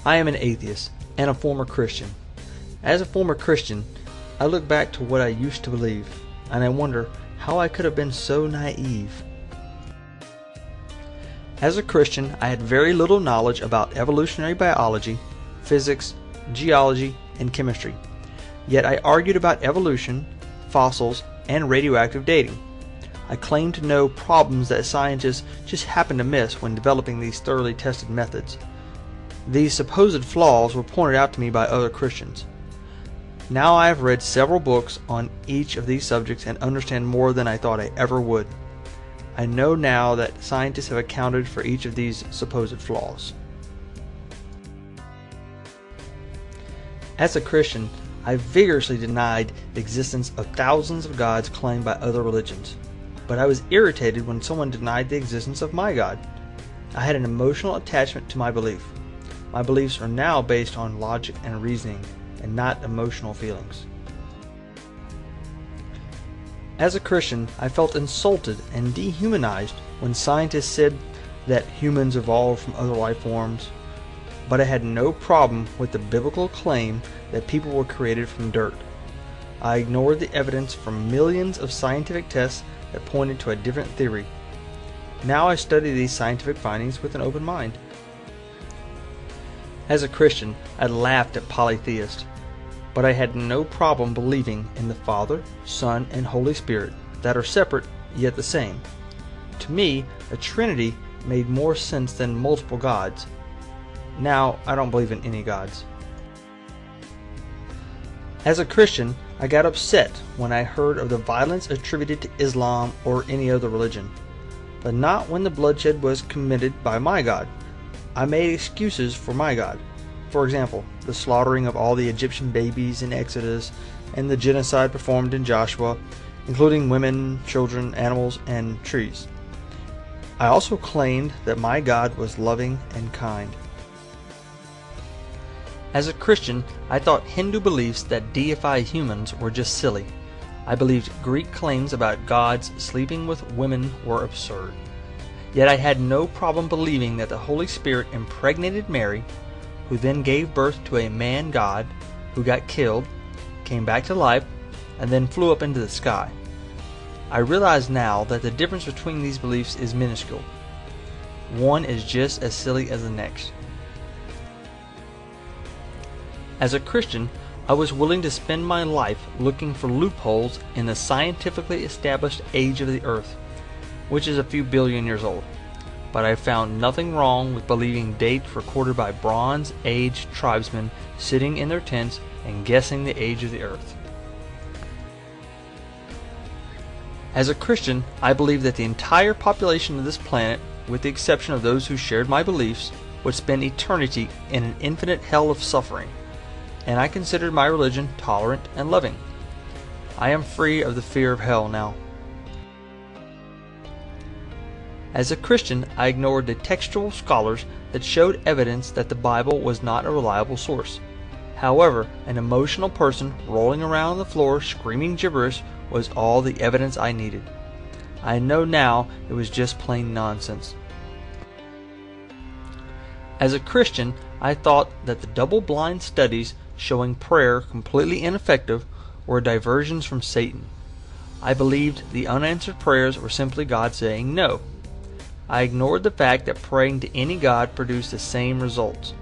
I am an atheist and a former Christian. As a former Christian, I look back to what I used to believe, and I wonder how I could have been so naive. As a Christian, I had very little knowledge about evolutionary biology, physics, geology, and chemistry. Yet I argued about evolution, fossils, and radioactive dating. I claimed to know problems that scientists just happened to miss when developing these thoroughly tested methods. These supposed flaws were pointed out to me by other Christians. Now I have read several books on each of these subjects and understand more than I thought I ever would. I know now that scientists have accounted for each of these supposed flaws. As a Christian, I vigorously denied the existence of thousands of gods claimed by other religions, but I was irritated when someone denied the existence of my God. I had an emotional attachment to my belief. My beliefs are now based on logic and reasoning, and not emotional feelings. As a Christian, I felt insulted and dehumanized when scientists said that humans evolved from other life forms, but I had no problem with the biblical claim that people were created from dirt. I ignored the evidence from millions of scientific tests that pointed to a different theory. Now I study these scientific findings with an open mind. As a Christian, I laughed at polytheists, but I had no problem believing in the Father, Son, and Holy Spirit that are separate yet the same. To me, a Trinity made more sense than multiple gods. Now, I don't believe in any gods. As a Christian, I got upset when I heard of the violence attributed to Islam or any other religion, but not when the bloodshed was committed by my God. I made excuses for my God. For example, the slaughtering of all the Egyptian babies in Exodus and the genocide performed in Joshua, including women, children, animals, and trees. I also claimed that my God was loving and kind. As a Christian, I thought Hindu beliefs that deify humans were just silly. I believed Greek claims about gods sleeping with women were absurd. Yet I had no problem believing that the Holy Spirit impregnated Mary, who then gave birth to a man-god who got killed, came back to life, and then flew up into the sky. I realize now that the difference between these beliefs is minuscule. One is just as silly as the next. As a Christian, I was willing to spend my life looking for loopholes in the scientifically established age of the earth, which is a few billion years old. But I found nothing wrong with believing dates recorded by Bronze Age tribesmen sitting in their tents and guessing the age of the earth. As a Christian, I believe that the entire population of this planet, with the exception of those who shared my beliefs, would spend eternity in an infinite hell of suffering, and I considered my religion tolerant and loving. I am free of the fear of hell now. As a Christian, I ignored the textual scholars that showed evidence that the Bible was not a reliable source. However, an emotional person rolling around on the floor screaming gibberish was all the evidence I needed. I know now it was just plain nonsense. As a Christian, I thought that the double-blind studies showing prayer completely ineffective were diversions from Satan. I believed the unanswered prayers were simply God saying no. I ignored the fact that praying to any God produced the same results.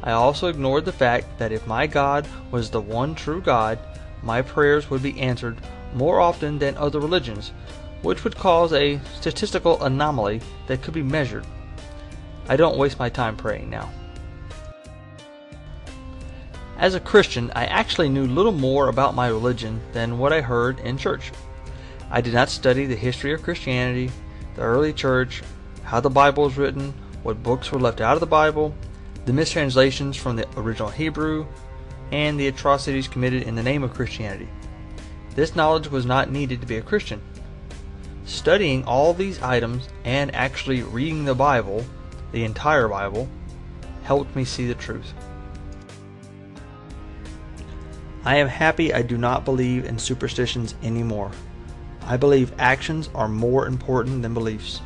I also ignored the fact that if my God was the one true God, my prayers would be answered more often than other religions, which would cause a statistical anomaly that could be measured. I don't waste my time praying now. As a Christian, I actually knew little more about my religion than what I heard in church. I did not study the history of Christianity, the early church, how the Bible was written, what books were left out of the Bible, the mistranslations from the original Hebrew, and the atrocities committed in the name of Christianity. This knowledge was not needed to be a Christian. Studying all these items and actually reading the Bible, the entire Bible, helped me see the truth. I am happy I do not believe in superstitions anymore. I believe actions are more important than beliefs.